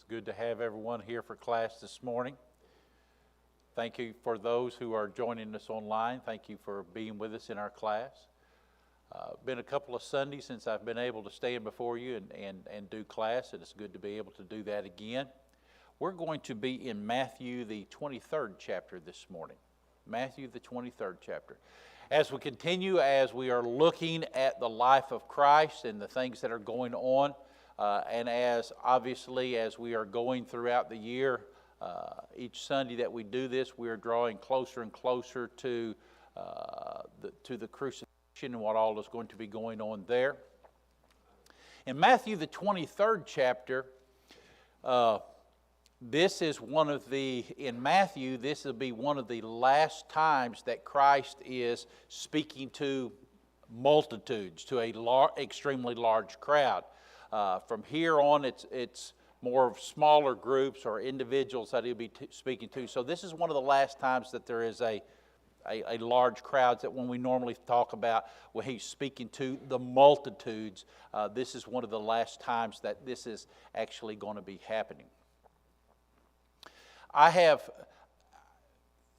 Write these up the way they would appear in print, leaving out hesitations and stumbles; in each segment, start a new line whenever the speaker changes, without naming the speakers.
good to have everyone here for class this morning. Thank you for those who are joining us online. Thank you for being with us in our class. Been a couple of Sundays since I've been able to stand before you and do class, and it's good to be able to do that again. We're going to be in Matthew, the 23rd chapter this morning. Matthew, the 23rd chapter. As we continue, as we are looking at the life of Christ and the things that are going on, and as obviously as we are going throughout the year, each Sunday that we do this, we are drawing closer and closer to the crucifixion and what all is going to be going on there. In Matthew, the 23rd chapter, this will be one of the last times that Christ is speaking to multitudes, to a extremely large crowd. From here on, it's more of smaller groups or individuals that he'll be speaking to. So this is one of the last times that there is a large crowd, that when we normally talk about when he's speaking to the multitudes, this is one of the last times that this is actually going to be happening. I have,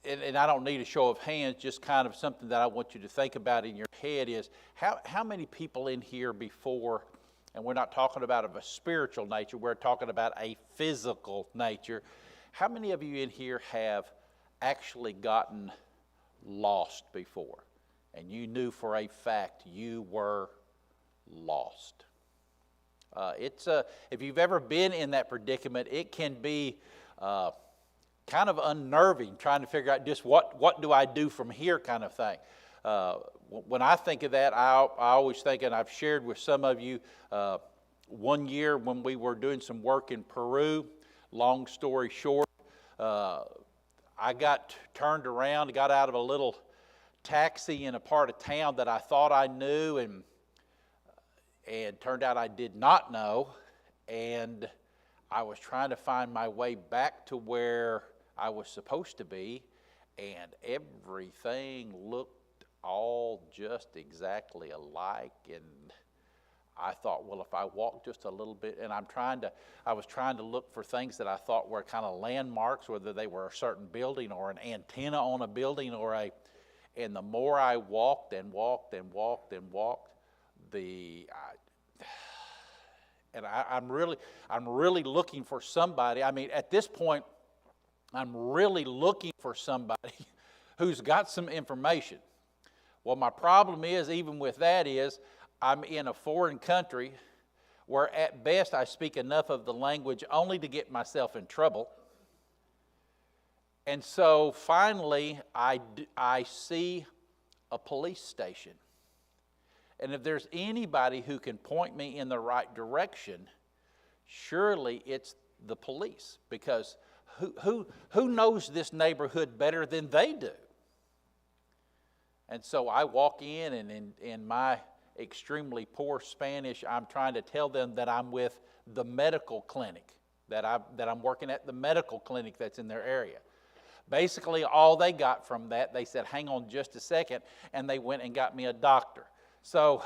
and I don't need a show of hands, just kind of something that I want you to think about in your head is, how many people in here before, and we're not talking about of a spiritual nature, we're talking about a physical nature, how many of you in here have actually gotten lost before, and you knew for a fact you were lost? If you've ever been in that predicament, it can be kind of unnerving, trying to figure out just what do I do from here kind of thing. When I think of that, I always think, and I've shared with some of you, one year when we were doing some work in Peru, long story short, I got turned around, got out of a little taxi in a part of town that I thought I knew, and turned out I did not know, and I was trying to find my way back to where I was supposed to be, and everything looked all just exactly alike, and I thought, well, if I walk just a little bit, and I was trying to look for things that I thought were kind of landmarks, whether they were a certain building or an antenna on a building and the more I walked and walked and walked and walked, I'm really looking for somebody. I mean, at this point, I'm really looking for somebody who's got some information. Well, my problem is, even with that, is I'm in a foreign country where at best I speak enough of the language only to get myself in trouble. And so finally I see a police station. And if there's anybody who can point me in the right direction, surely it's the police, because who knows this neighborhood better than they do? And so I walk in, and in my extremely poor Spanish, I'm trying to tell them that I'm with the medical clinic, that I'm working at the medical clinic that's in their area. Basically, all they got from that, they said, hang on just a second, and they went and got me a doctor. So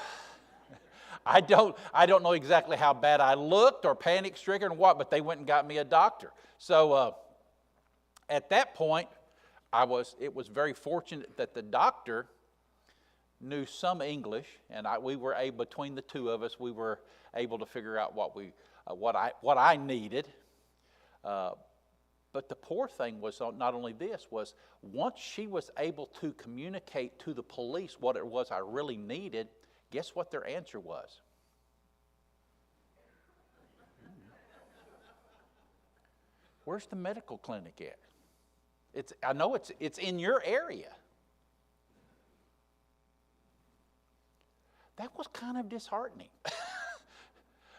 I don't know exactly how bad I looked or panic-stricken or what, but they went and got me a doctor. So at that point, it was very fortunate that the doctor knew some English, and we were able, between the two of us, we were able to figure out what I needed. But the poor thing was not only this, was once she was able to communicate to the police what it was I really needed, guess what their answer was? Where's the medical clinic at? I know it's in your area. That was kind of disheartening.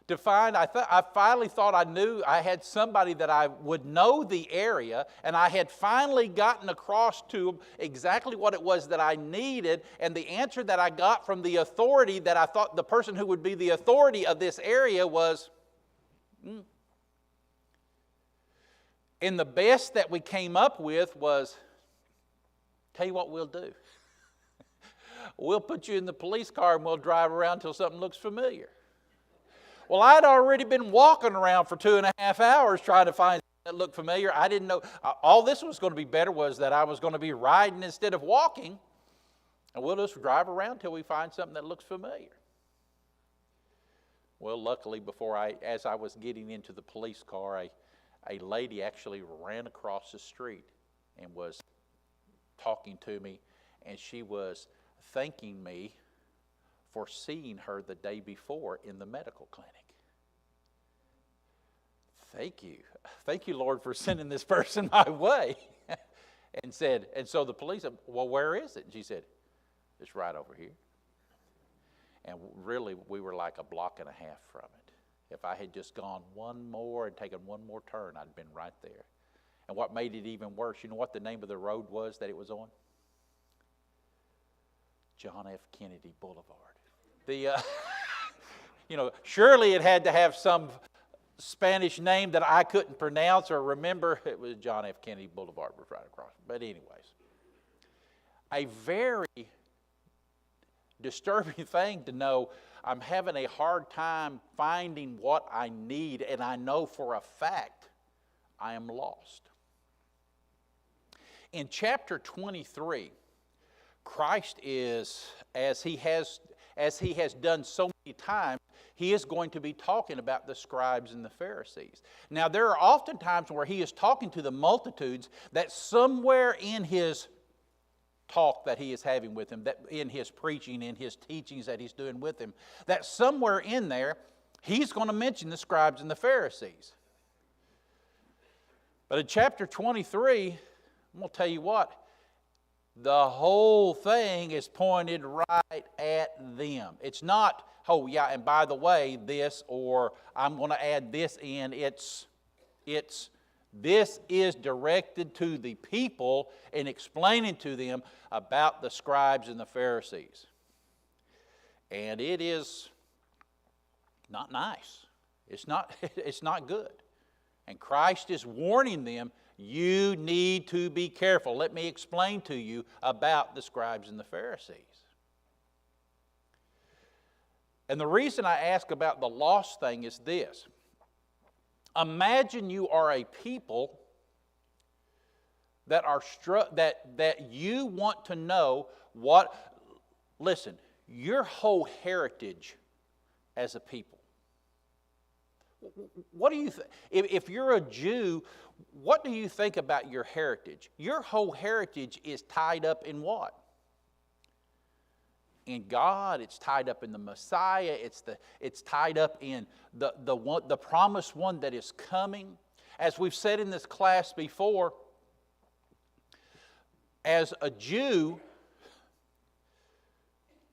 To find, I finally thought I knew I had somebody that I would know the area, and I had finally gotten across to them exactly what it was that I needed, and the answer that I got from the authority, that I thought the person who would be the authority of this area was, And the best that we came up with was, tell you what we'll do. We'll put you in the police car and we'll drive around till something looks familiar. Well, I'd already been walking around for 2.5 hours trying to find something that looked familiar. I didn't know. All this was going to be better was that I was going to be riding instead of walking. And we'll just drive around till we find something that looks familiar. Well, luckily, as I was getting into the police car, a lady actually ran across the street and was talking to me, and she was thanking me for seeing her the day before in the medical clinic. Thank you. Thank you, Lord, for sending this person my way. And so the police said, well, where is it? And she said, it's right over here. And really, we were like a block and a half from it. If I had just gone one more and taken one more turn, I'd been right there. And what made it even worse, you know what the name of the road was that it was on? John F. Kennedy Boulevard. Surely it had to have some Spanish name that I couldn't pronounce or remember. It was John F. Kennedy Boulevard was right across. But anyways, a very disturbing thing to know. I'm having a hard time finding what I need, and I know for a fact I am lost. In chapter 23, Christ is, as he has done so many times, he is going to be talking about the scribes and the Pharisees. Now, there are often times where he is talking to the multitudes that somewhere in his talk that he is having with them, that in his preaching, in his teachings that he's doing with them, that somewhere in there, he's going to mention the scribes and the Pharisees. But in chapter 23, I'm going to tell you what, the whole thing is pointed right at them. It's not, oh yeah, and by the way, this, or I'm going to add this in. This is directed to the people and explaining to them about the scribes and the Pharisees. And it is not nice. It's not good. And Christ is warning them, you need to be careful. Let me explain to you about the scribes and the Pharisees. And the reason I ask about the lost thing is this. Imagine you are a people that that you want to know what. Listen, your whole heritage as a people. What do you think? If you're a Jew, what do you think about your heritage? Your whole heritage is tied up in what? In God. It's tied up in the Messiah. It's tied up in the promised one that is coming. As we've said in this class before, as a Jew,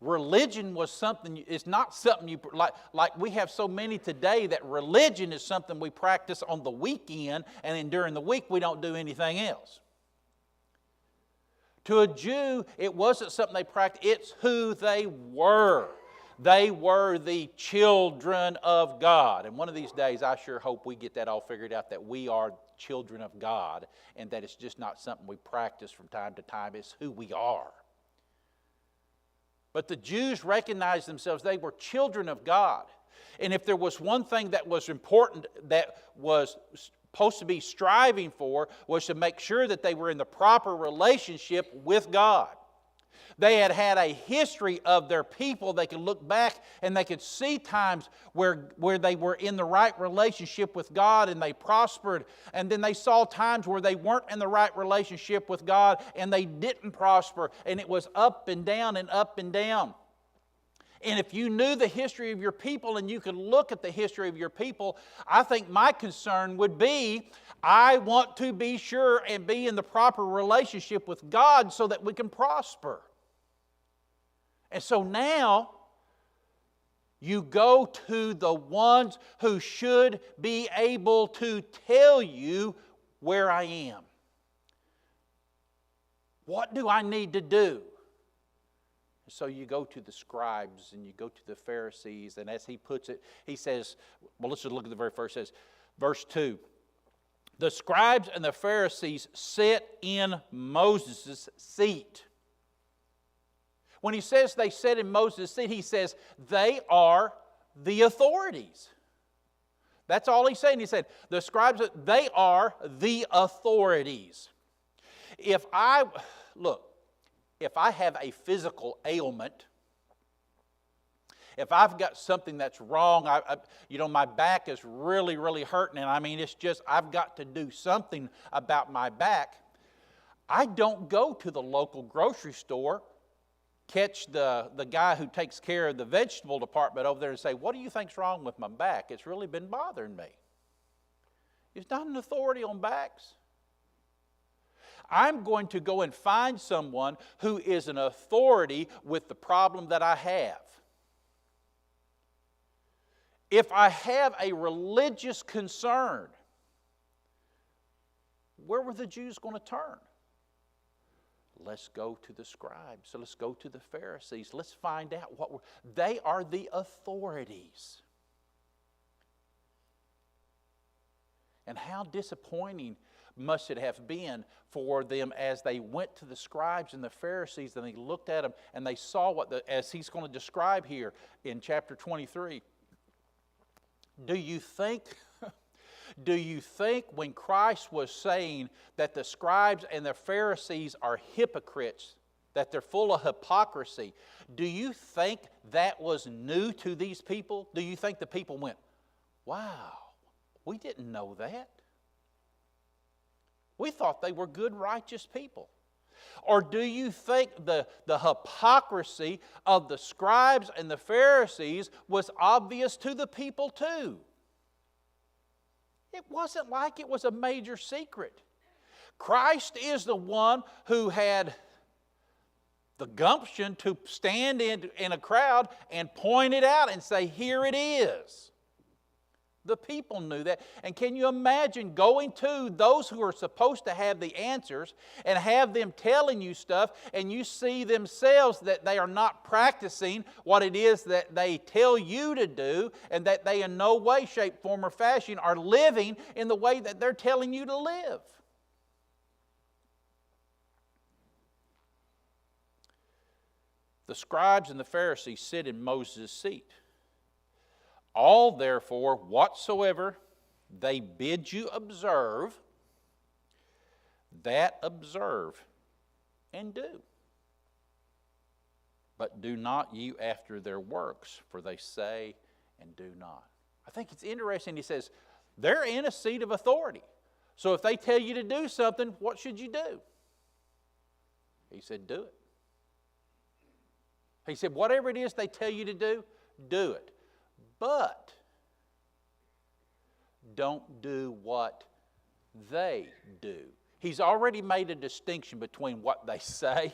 religion was something. It's not something you like. We have so many today that religion is something we practice on the weekend, and then during the week we don't do anything else. To a Jew, it wasn't something they practiced. It's who they were. They were the children of God. And one of these days, I sure hope we get that all figured out, that we are children of God, and that it's just not something we practice from time to time. It's who we are. But the Jews recognized themselves, they were children of God. And if there was one thing that was important, that was supposed to be striving for, was to make sure that they were in the proper relationship with God. They had had a history of their people. They could look back and they could see times where they were in the right relationship with God and they prospered. And then they saw times where they weren't in the right relationship with God and they didn't prosper. And it was up and down and up and down. And if you knew the history of your people and you could look at the history of your people, I think my concern would be, I want to be sure and be in the proper relationship with God so that we can prosper. And so now, you go to the ones who should be able to tell you where I am. What do I need to do? So you go to the scribes and you go to the Pharisees, and as he puts it, he says, well, let's just look at the very first. It says, verse 2, the scribes and the Pharisees sit in Moses' seat. When he says they sit in Moses' seat, he says they are the authorities. That's all he's saying. He said, the scribes, they are the authorities. If I have a physical ailment, if I've got something that's wrong, my back is really, really hurting, and it's just, I've got to do something about my back, I don't go to the local grocery store, catch the guy who takes care of the vegetable department over there and say, what do you think's wrong with my back? It's really been bothering me. He's not an authority on backs. I'm going to go and find someone who is an authority with the problem that I have. If I have a religious concern, where were the Jews going to turn? Let's go to the scribes. So let's go to the Pharisees. Let's find out they are the authorities. And how disappointing must it have been for them as they went to the scribes and the Pharisees and they looked at them and they saw as he's going to describe here in chapter 23. Do you think when Christ was saying that the scribes and the Pharisees are hypocrites, that they're full of hypocrisy, do you think that was new to these people? Do you think the people went, wow, we didn't know that? We thought they were good, righteous people. Or do you think the hypocrisy of the scribes and the Pharisees was obvious to the people too? It wasn't like it was a major secret. Christ is the one who had the gumption to stand in a crowd and point it out and say, here it is. The people knew that. And can you imagine going to those who are supposed to have the answers and have them telling you stuff, and you see themselves that they are not practicing what it is that they tell you to do, and that they in no way, shape, form, or fashion are living in the way that they're telling you to live? The scribes and the Pharisees sit in Moses' seat. All, therefore, whatsoever they bid you observe, that observe and do. But do not you after their works, for they say and do not. I think it's interesting. He says, they're in a seat of authority. So if they tell you to do something, what should you do? He said, do it. He said, whatever it is they tell you to do it. But don't do what they do. He's already made a distinction between what they say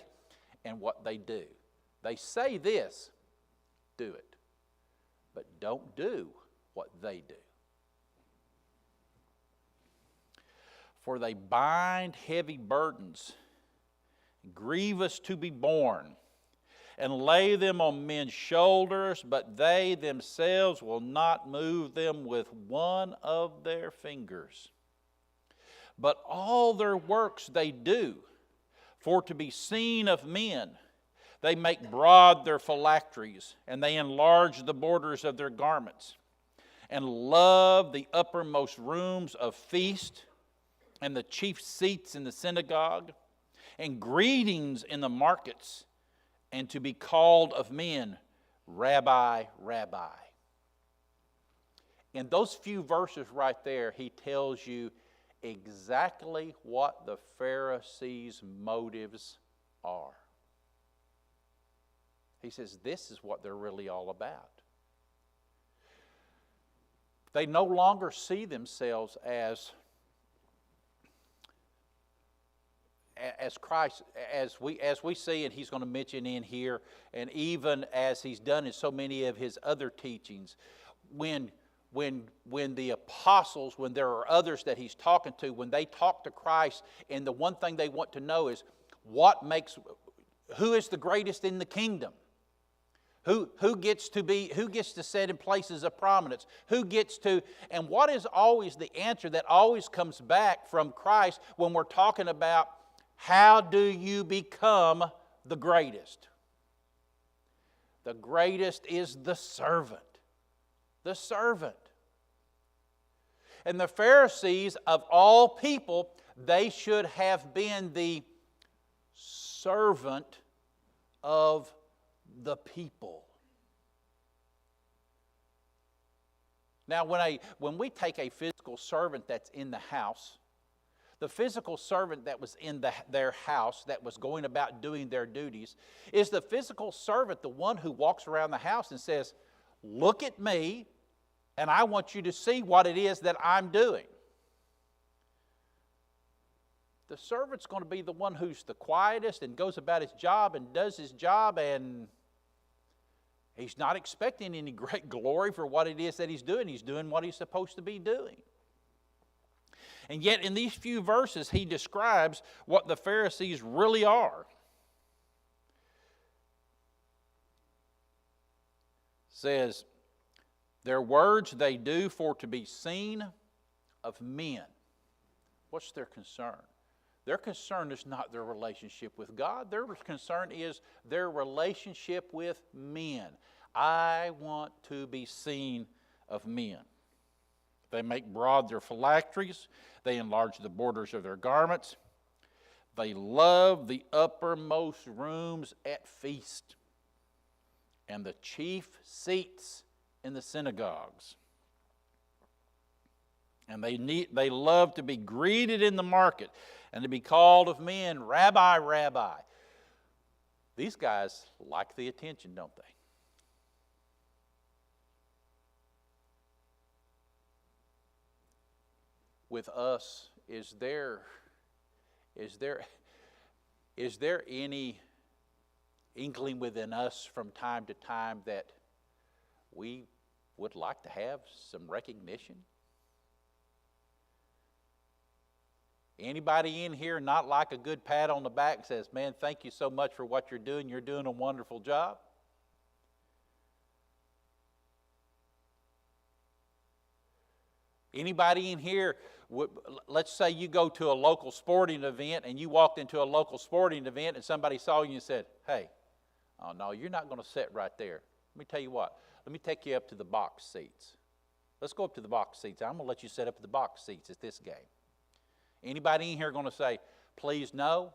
and what they do. They say this, do it. But don't do what they do. For they bind heavy burdens, grievous to be borne, and lay them on men's shoulders, but they themselves will not move them with one of their fingers. But all their works they do, for to be seen of men. They make broad their phylacteries, and they enlarge the borders of their garments, and love the uppermost rooms of feast, and the chief seats in the synagogue, and greetings in the markets, and to be called of men, Rabbi, Rabbi. In those few verses right there, he tells you exactly what the Pharisees' motives are. He says this is what they're really all about. They no longer see themselves as Christ, as we see, and he's going to mention in here, and even as he's done in so many of his other teachings, when the apostles, when there are others that he's talking to, when they talk to Christ, and the one thing they want to know is who is the greatest in the kingdom? Who gets to sit in places of prominence? And what is always the answer that always comes back from Christ when we're talking about how do you become the greatest? The greatest is the servant. The servant. And the Pharisees, of all people, they should have been the servant of the people. Now, when we take a physical servant that's in the house, the physical servant that was in their house, that was going about doing their duties, is the physical servant the one who walks around the house and says, look at me, and I want you to see what it is that I'm doing. The servant's going to be the one who's the quietest and goes about his job and does his job, and he's not expecting any great glory for what it is that he's doing. He's doing what he's supposed to be doing. And yet in these few verses, he describes what the Pharisees really are. Says, their words they do for to be seen of men. What's their concern? Their concern is not their relationship with God. Their concern is their relationship with men. I want to be seen of men. They make broad their phylacteries. They enlarge the borders of their garments. They love the uppermost rooms at feast and the chief seats in the synagogues. And they love to be greeted in the market and to be called of men, Rabbi, Rabbi. These guys like the attention, don't they? With us, is there any inkling within us from time to time that we would like to have some recognition? Anybody in here not like a good pat on the back and says, man, thank you so much for what you're doing. You're doing a wonderful job. Anybody in here, let's say you go to a local sporting event and you walked into a local sporting event and somebody saw you and said, hey, oh no, you're not going to sit right there. Let me tell you what. Let me take you up to the box seats. Let's go up to the box seats. I'm going to let you sit up at the box seats at this game. Anybody in here going to say, please no,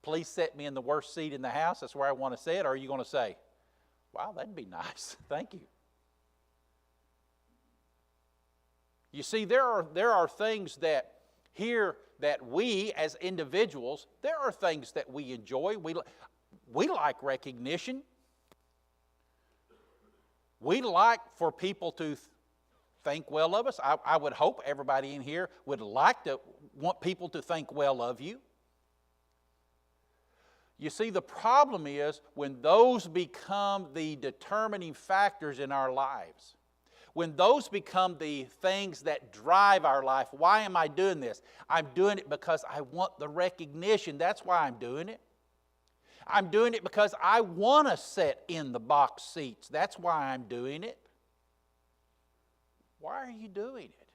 please set me in the worst seat in the house, that's where I want to sit? Or are you going to say, wow, that'd be nice, thank you? You see, there are things that here that we as individuals, there are things that we enjoy. We like recognition. We like for people to think well of us. I would hope everybody in here would want people to think well of you. You see, the problem is when those become the determining factors in our lives. When those become the things that drive our life. Why am I doing this? I'm doing it because I want the recognition. That's why I'm doing it. I'm doing it because I want to sit in the box seats. That's why I'm doing it. Why are you doing it?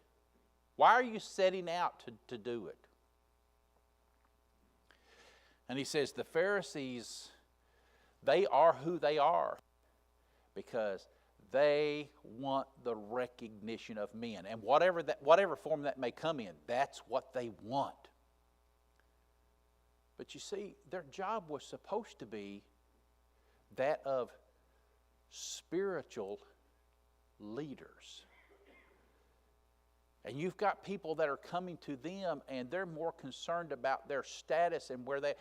Why are you setting out to do it? And he says the Pharisees, they are who they are because they want the recognition of men. And whatever form that may come in, that's what they want. But you see, their job was supposed to be that of spiritual leaders. And you've got people that are coming to them and they're more concerned about their status and where they,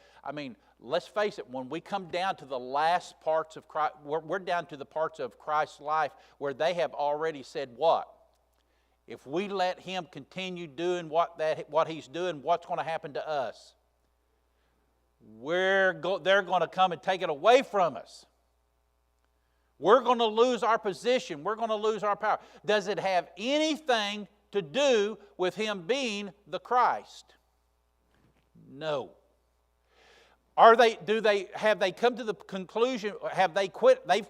let's face it, when we come down to the last parts of Christ, we're down to the parts of Christ's life where they have already said what? If we let Him continue doing what He's doing, what's going to happen to us? They're going to come and take it away from us. We're going to lose our position. We're going to lose our power. Does it have anything to do with Him being the Christ? No. Have they come to the conclusion, they've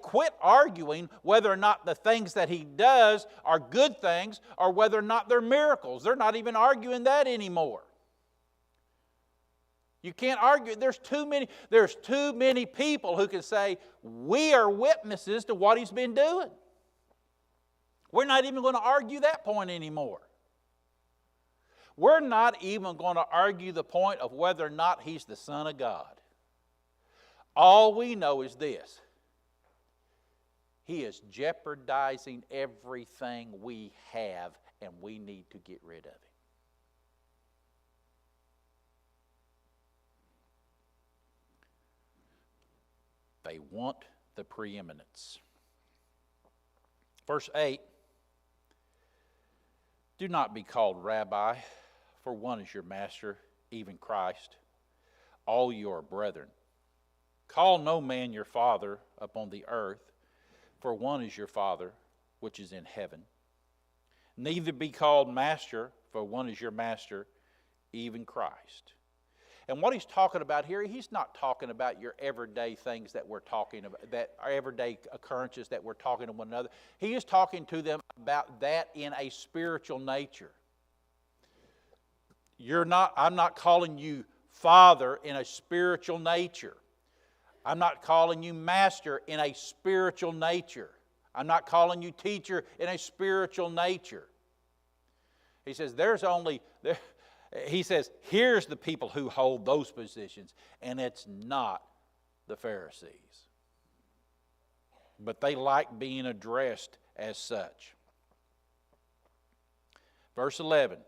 quit arguing whether or not the things that He does are good things or whether or not they're miracles. They're not even arguing that anymore. You can't argue. There's too many people who can say, we are witnesses to what He's been doing. We're not even going to argue that point anymore. We're not even going to argue the point of whether or not He's the Son of God. All we know is this: He is jeopardizing everything we have, and we need to get rid of Him. They want the preeminence. Verse 8, do not be called rabbi, for one is your master, even Christ. All you are brethren. Call no man your father upon the earth, for one is your Father, which is in heaven. Neither be called master, for one is your master, even Christ. And what he's talking about here, he's not talking about your everyday things that we're talking about, that are everyday occurrences that we're talking to one another. He is talking to them about that in a spiritual nature. I'm not calling you Father in a spiritual nature. I'm not calling you Master in a spiritual nature. I'm not calling you Teacher in a spiritual nature. He says He says, here's the people who hold those positions, and it's not the Pharisees. But they like being addressed as such. Verse 11,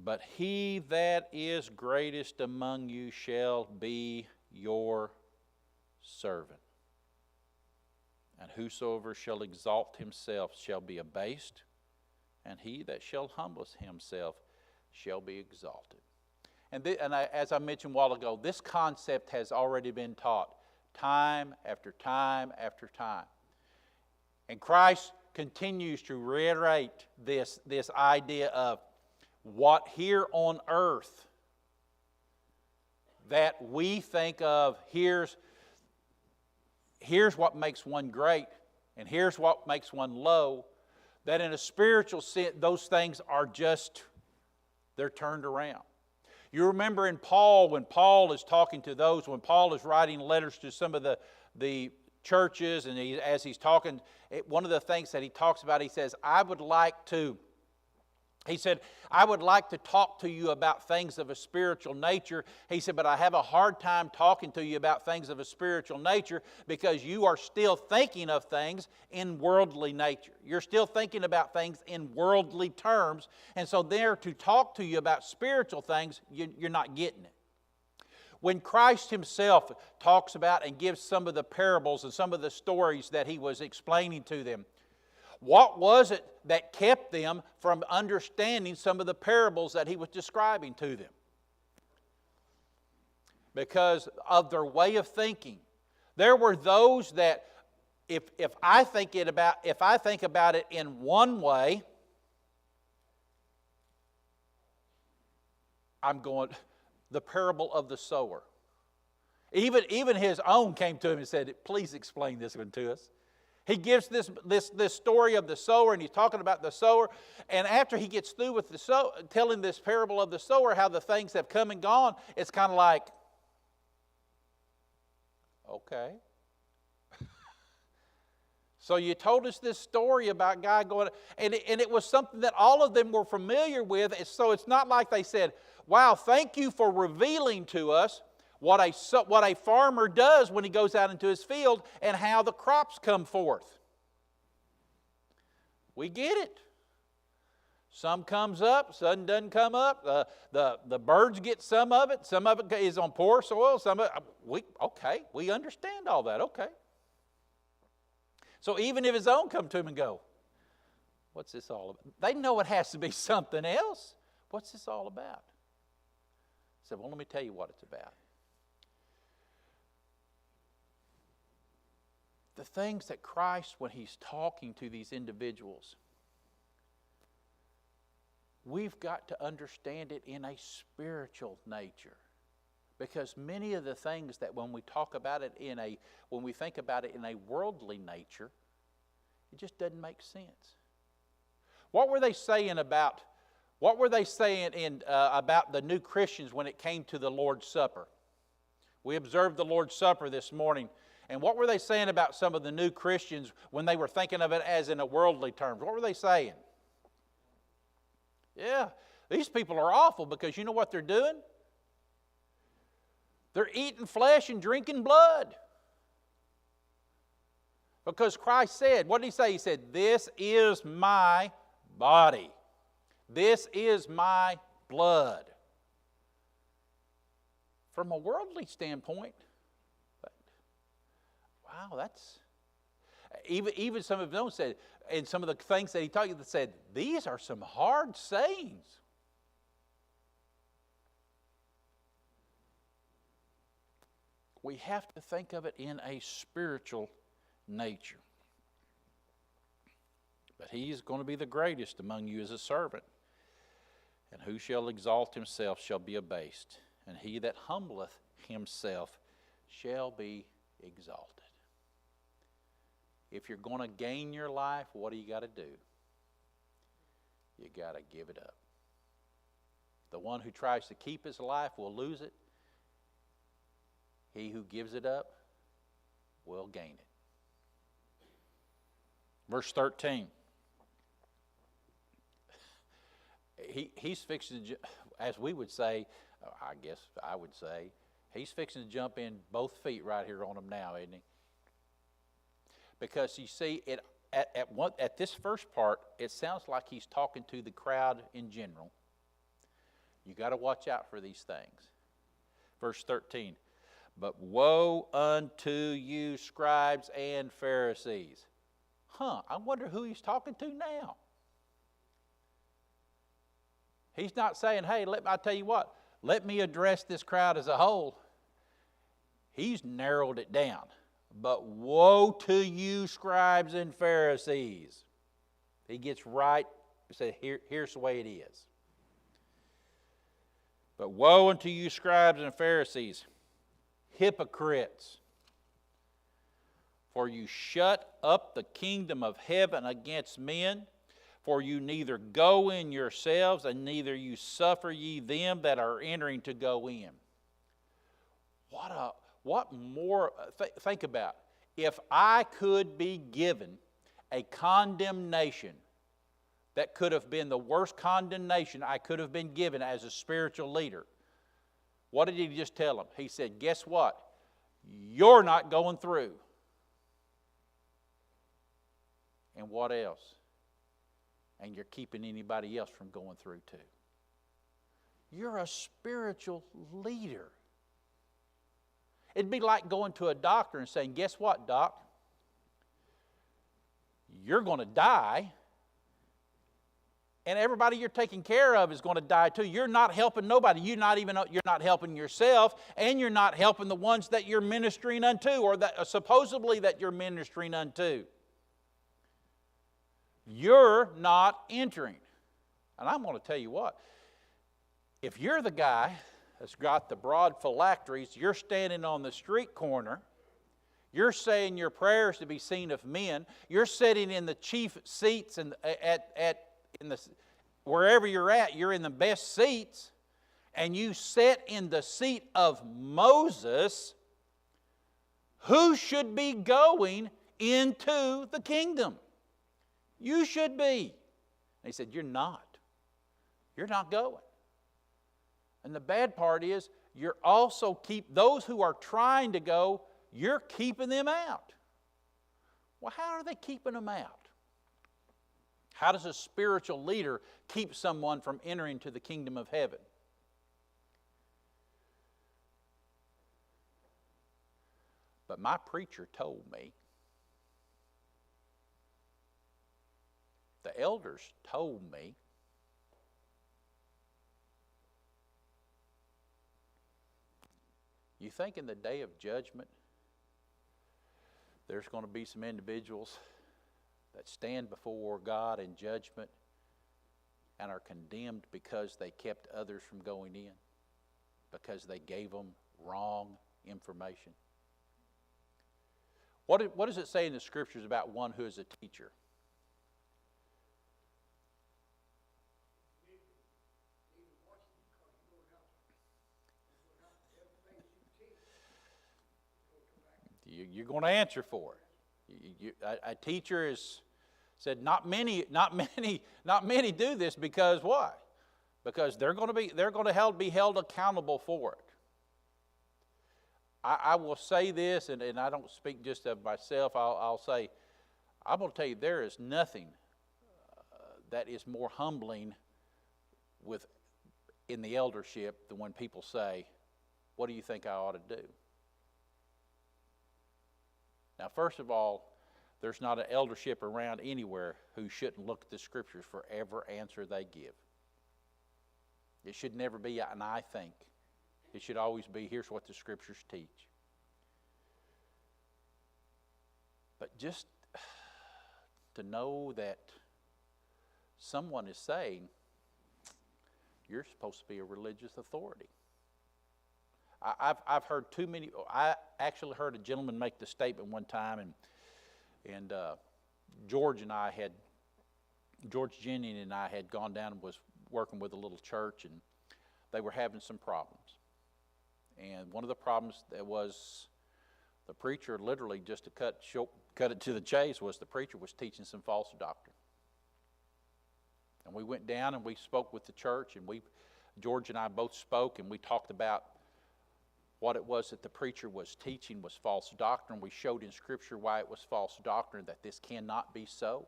but he that is greatest among you shall be your servant. And whosoever shall exalt himself shall be abased, and he that shall humble himself shall be exalted. As I mentioned a while ago, this concept has already been taught time after time after time. And Christ continues to reiterate this idea of what here on earth that we think of, here's what makes one great, and here's what makes one low. That in a spiritual sense, those things are they're turned around. You remember in Paul, when Paul is talking to those, when Paul is writing letters to some of the churches, and as he's talking, one of the things that he talks about, he says, I would like to talk to you about things of a spiritual nature. He said, but I have a hard time talking to you about things of a spiritual nature because you are still thinking of things in worldly nature. You're still thinking about things in worldly terms. And so there to talk to you about spiritual things, you're not getting it. When Christ Himself talks about and gives some of the parables and some of the stories that He was explaining to them, what was it that kept them from understanding some of the parables that He was describing to them? Because of their way of thinking. There were those that if I think about it in one way, I'm going, the parable of the sower. Even His own came to Him and said, please explain this one to us. He gives this story of the sower, and he's talking about the sower. And after he gets through with telling this parable of the sower, how the things have come and gone, it's kind of like, okay. So you told us this story about God going, and it was something that all of them were familiar with. So it's not like they said, wow, thank you for revealing to us what a farmer does when he goes out into his field and how the crops come forth. We get it. Some comes up, some doesn't come up. The birds get some of it is on poor soil. Some of it, we understand all that. Okay. So even if his own come to him and go, what's this all about? They know it has to be something else. What's this all about? I said, well, let me tell you what it's about. The things that Christ, when He's talking to these individuals, we've got to understand it in a spiritual nature. Because many of the things that when we think about it in a worldly nature, it just doesn't make sense. What were they saying about the new Christians when it came to the Lord's Supper? We observed the Lord's Supper this morning. And what were they saying about some of the new Christians when they were thinking of it as in a worldly terms? What were they saying? Yeah, these people are awful because you know what they're doing? They're eating flesh and drinking blood. Because Christ said, what did He say? He said, this is my body. This is my blood. From a worldly standpoint, wow, that's... Even some of them said, and some of the things that He taught you that said, these are some hard sayings. We have to think of it in a spiritual nature. But He is going to be the greatest among you as a servant. And who shall exalt himself shall be abased, and he that humbleth himself shall be exalted. If you're going to gain your life, what do you got to do? You got to give it up. The one who tries to keep his life will lose it. He who gives it up will gain it. Verse 13. He's fixing to, as we would say, I guess I would say, he's fixing to jump in both feet right here on them now, isn't he? Because you see, at this first part, it sounds like he's talking to the crowd in general. You got to watch out for these things. Verse 13. But woe unto you, scribes and Pharisees. I wonder who he's talking to now. He's not saying, hey, I tell you what, let me address this crowd as a whole. He's narrowed it down. But woe to you, scribes and Pharisees. He gets right, he said, here's the way it is. But woe unto you, scribes and Pharisees, hypocrites! For you shut up the kingdom of heaven against men, for you neither go in yourselves, and neither you suffer ye them that are entering to go in. What more? Think about it. If I could be given a condemnation that could have been the worst condemnation I could have been given as a spiritual leader, what did he just tell them? He said, guess what? You're not going through. And what else? And you're keeping anybody else from going through too. You're a spiritual leader. It'd be like going to a doctor and saying, guess what, doc? You're going to die, and everybody you're taking care of is going to die too. You're not helping nobody. You're not helping yourself, and you're not helping the ones that you're ministering unto, or that supposedly that you're ministering unto. You're not entering. And I'm going to tell you what, if you're the guy that's got the broad phylacteries, you're standing on the street corner, you're saying your prayers to be seen of men, you're sitting in the chief seats and wherever you're at, you're in the best seats, and you sit in the seat of Moses, who should be going into the kingdom? You should be. And he said, you're not. You're not going. And the bad part is, you're also those who are trying to go, you're keeping them out. Well, how are they keeping them out? How does a spiritual leader keep someone from entering to the kingdom of heaven? But my preacher told me, the elders told me, you think in the day of judgment, there's going to be some individuals that stand before God in judgment and are condemned because they kept others from going in, because they gave them wrong information? What does it say in the Scriptures about one who is a teacher? You're going to answer for it. A teacher said, not many do this because why? because they're going to be held accountable for it. I will say this, and I don't speak just of myself. I'll say, I'm going to tell you, there is nothing that is more humbling in the eldership than when people say, "What do you think I ought to do?" Now, first of all, there's not an eldership around anywhere who shouldn't look at the Scriptures for every answer they give. It should never be an "I think." It should always be, here's what the Scriptures teach. But just to know that someone is saying, you're supposed to be a religious authority. I've heard too many. I actually heard a gentleman make the statement one time, and George Jennings and I had gone down and was working with a little church, and they were having some problems. And one of the problems that was the preacher, literally just to cut it to the chase, was the preacher was teaching some false doctrine. And we went down and we spoke with the church, and George and I both spoke, and we talked about what it was that the preacher was teaching was false doctrine. We showed in Scripture why it was false doctrine, that this cannot be so.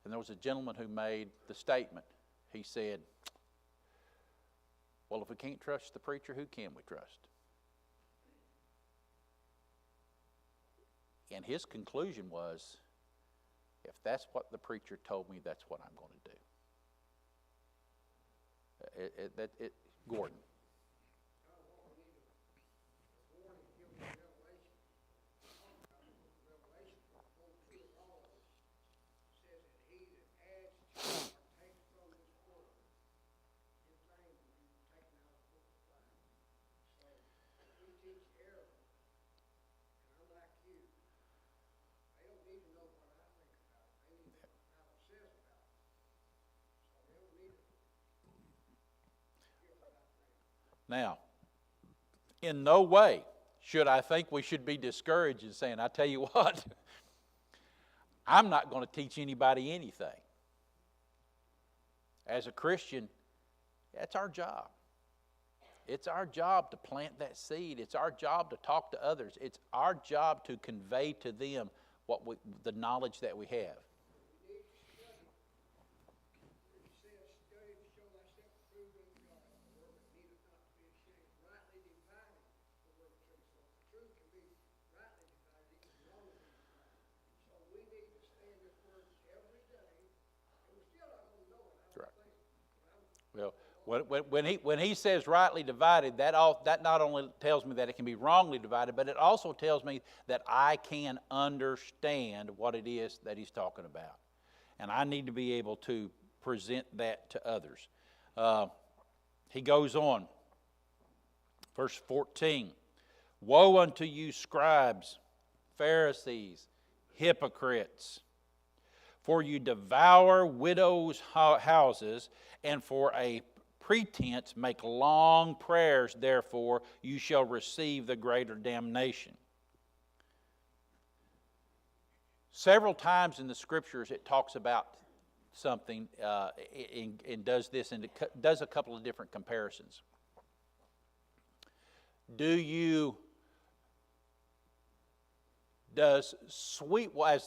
And there was a gentleman who made the statement. He said, "Well, if we can't trust the preacher, who can we trust?" And his conclusion was, if that's what the preacher told me, that's what I'm going to do. Gordon. Now, in no way should I think we should be discouraged in saying, I tell you what, I'm not going to teach anybody anything. As a Christian, that's our job. It's our job to plant that seed. It's our job to talk to others. It's our job to convey to them the knowledge that we have. Well, when he says rightly divided, that not only tells me that it can be wrongly divided, but it also tells me that I can understand what it is that he's talking about. And I need to be able to present that to others. He goes on, verse 14, "Woe unto you, scribes, Pharisees, hypocrites! For you devour widows' houses, and for a pretense make long prayers, therefore you shall receive the greater damnation." Several times in the Scriptures it talks about something and does this, and it does a couple of different comparisons. As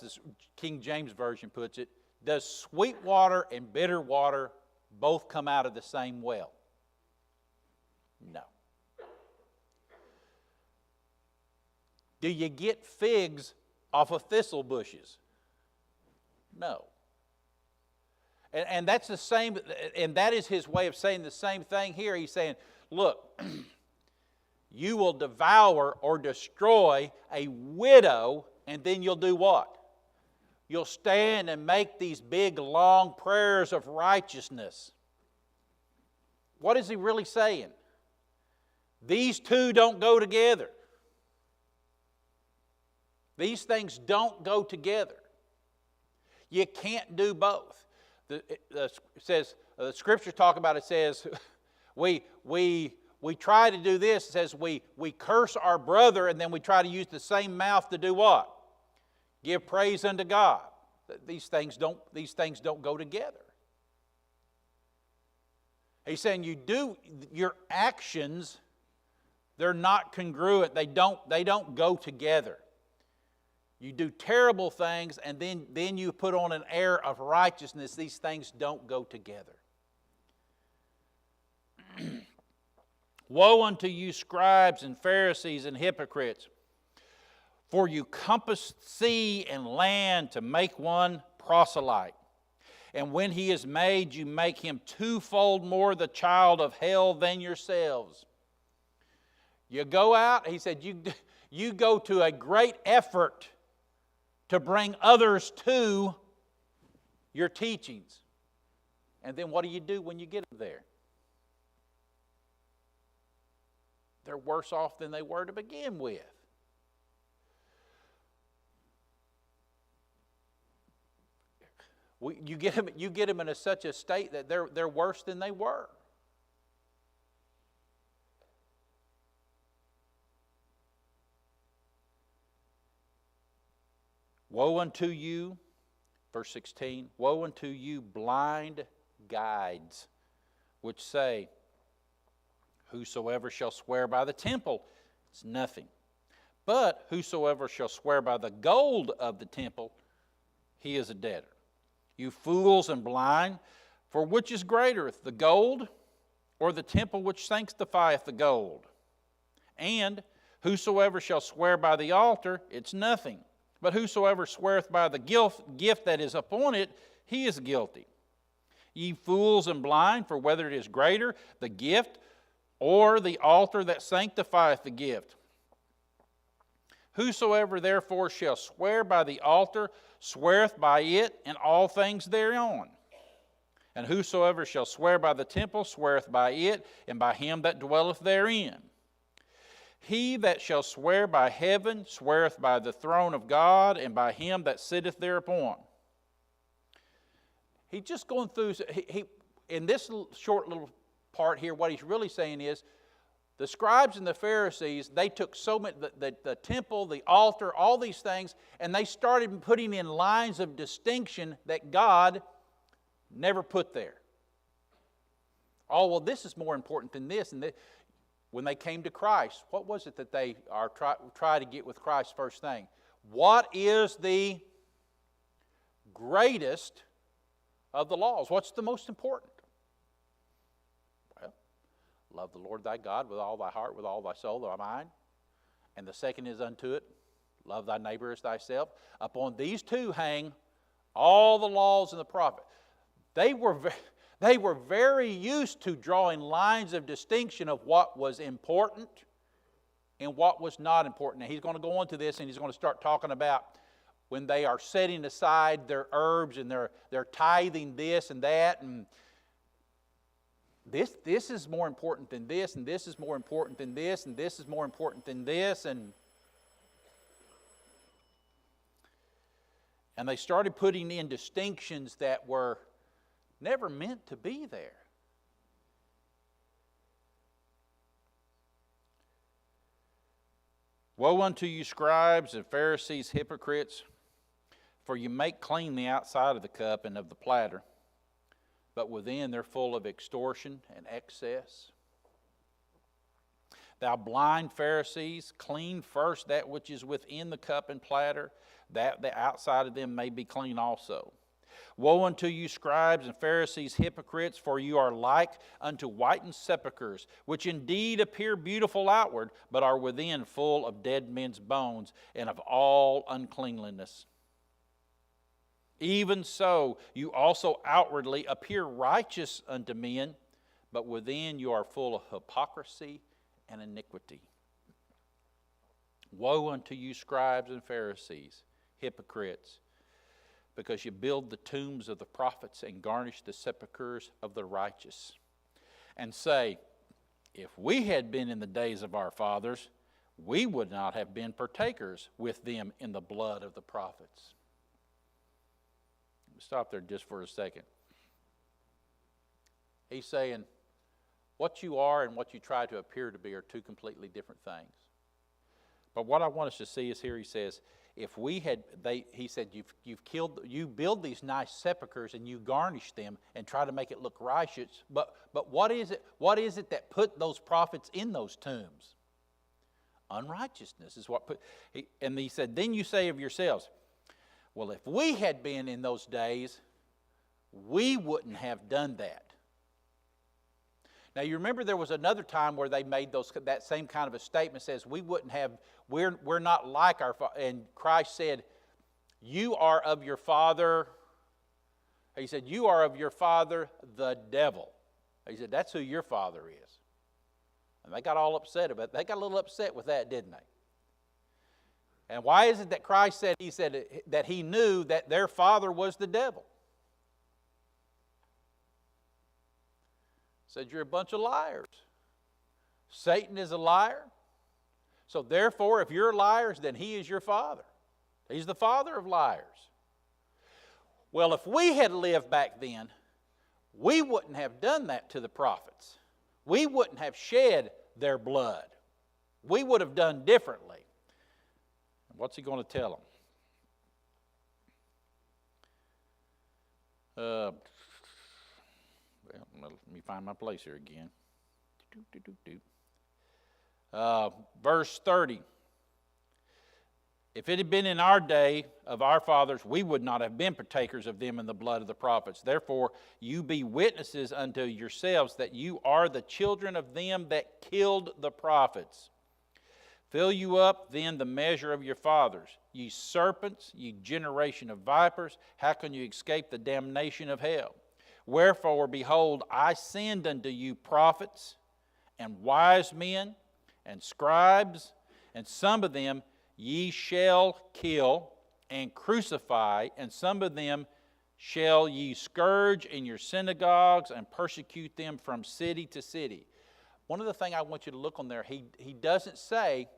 the King James Version puts it, does sweet water and bitter water both come out of the same well? No. Do you get figs off of thistle bushes? No. And that's the same, and that is his way of saying the same thing here. He's saying, look, you will devour or destroy a widow, and then you'll do what? You'll stand and make these big, long prayers of righteousness. What is he really saying? These two don't go together. These things don't go together. You can't do both. The Scriptures talk about it, says, we try to do this. It says we curse our brother, and then we try to use the same mouth to do what? Give praise unto God. These things don't go together. He's saying your actions, they're not congruent. They don't go together. You do terrible things, and then you put on an air of righteousness. These things don't go together. Woe unto you, scribes and Pharisees and hypocrites, for you compass sea and land to make one proselyte. And when he is made, you make him twofold more the child of hell than yourselves. You go out, he said, you go to a great effort to bring others to your teachings. And then what do you do when you get them there? They're worse off than they were to begin with. You get them in such a state that they're worse than they were. Woe unto you, verse 16, woe unto you blind guides, which say, whosoever shall swear by the temple, it's nothing. But whosoever shall swear by the gold of the temple, he is a debtor. You fools and blind, for which is greater, the gold or the temple which sanctifieth the gold? And whosoever shall swear by the altar, it's nothing. But whosoever sweareth by the gift that is upon it, he is guilty. Ye fools and blind, for whether it is greater, the gift or the altar that sanctifieth the gift. Whosoever therefore shall swear by the altar, sweareth by it and all things thereon. And whosoever shall swear by the temple, sweareth by it and by him that dwelleth therein. He that shall swear by heaven, sweareth by the throne of God and by him that sitteth thereupon. He's just going through, in this short little part here, what he's really saying is, the scribes and the Pharisees, they took so much, the temple, the altar, all these things, and they started putting in lines of distinction that God never put there. Oh, well, this is more important than this. And when they came to Christ, what was it that they are try to get with Christ first thing? What is the greatest of the laws? What's the most important? Well, love the Lord thy God with all thy heart, with all thy soul, thy mind. And the second is unto it, love thy neighbor as thyself. Upon these two hang all the laws and the prophets. They were very used to drawing lines of distinction of what was important and what was not important. Now, he's going to go on to this, and he's going to start talking about when they are setting aside their herbs and they're tithing this and that, and this is more important than this, and this is more important than this, and this is more important than this, and they started putting in distinctions that were never meant to be there. Woe unto you, scribes and Pharisees, hypocrites, for you make clean the outside of the cup and of the platter, but within they're full of extortion and excess. Thou blind Pharisees, clean first that which is within the cup and platter, that the outside of them may be clean also. Woe unto you, scribes and Pharisees, hypocrites, for you are like unto whitened sepulchres, which indeed appear beautiful outward, but are within full of dead men's bones and of all uncleanliness. Even so, you also outwardly appear righteous unto men, but within you are full of hypocrisy and iniquity. Woe unto you, scribes and Pharisees, hypocrites, because you build the tombs of the prophets and garnish the sepulchres of the righteous, and say, if we had been in the days of our fathers, we would not have been partakers with them in the blood of the prophets. Stop there just for a second. He's saying, what you are and what you try to appear to be are two completely different things. But what I want us to see is here he says, if we had, he said, you build these nice sepulchres and you garnish them and try to make it look righteous. But what is it that put those prophets in those tombs? Unrighteousness is what put. And he said, then you say of yourselves, well, if we had been in those days, we wouldn't have done that. Now, you remember there was another time where they made that same kind of a statement, says we're not like our father. And Christ said, you are of your father. He said, you are of your father, the devil. He said, that's who your father is. And they got all upset about it. They got a little upset with that, didn't they? And why is it that Christ said, he said that he knew that their father was the devil? Said, you're a bunch of liars. Satan is a liar. So therefore, if you're liars, then he is your father. He's the father of liars. Well, if we had lived back then, we wouldn't have done that to the prophets. We wouldn't have shed their blood. We would have done differently. What's he going to tell them? Well, let me find my place here again. Verse 30. If it had been in our day of our fathers, we would not have been partakers of them in the blood of the prophets. Therefore, you be witnesses unto yourselves that you are the children of them that killed the prophets. Fill you up then the measure of your fathers. Ye serpents, ye generation of vipers, how can you escape the damnation of hell? Wherefore, behold, I send unto you prophets and wise men and scribes, and some of them ye shall kill and crucify, and some of them shall ye scourge in your synagogues and persecute them from city to city. One of the things I want you to look on there, he doesn't say,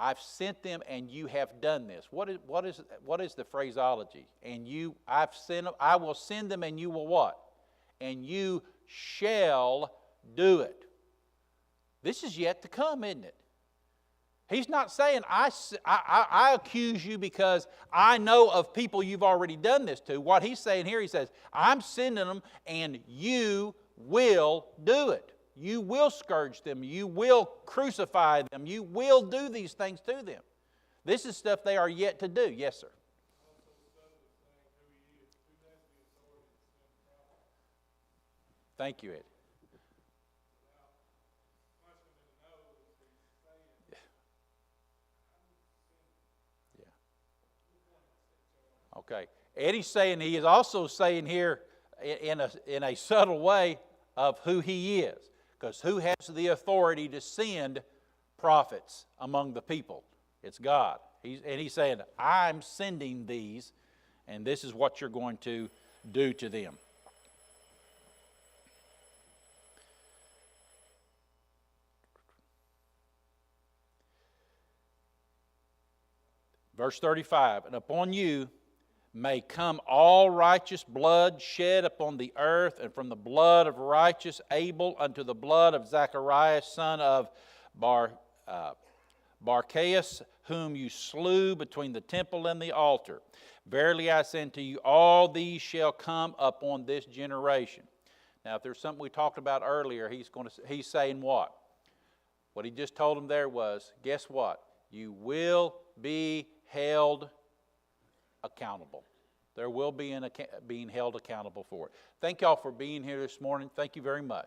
I've sent them and you have done this. What is the phraseology? I will send them and you will what? And you shall do it. This is yet to come, isn't it? He's not saying, I accuse you because I know of people you've already done this to. What he's saying here, he says, I'm sending them and you will do it. You will scourge them. You will crucify them. You will do these things to them. This is stuff they are yet to do. Yes, sir. Thank you, Ed. Yeah. Okay. Eddie's saying, he is also saying here in a subtle way of who he is. Because who has the authority to send prophets among the people? It's God. He's saying, I'm sending these, and this is what you're going to do to them. Verse 35, and upon you may come all righteous blood shed upon the earth, and from the blood of righteous Abel unto the blood of Zacharias, son of Barchias, whom you slew between the temple and the altar. Verily I say unto you, all these shall come upon this generation. Now, if there's something we talked about earlier, he's saying what? What he just told them there was, guess what? You will be held accountable. There will be being held accountable for it. Thank y'all for being here this morning. Thank you very much.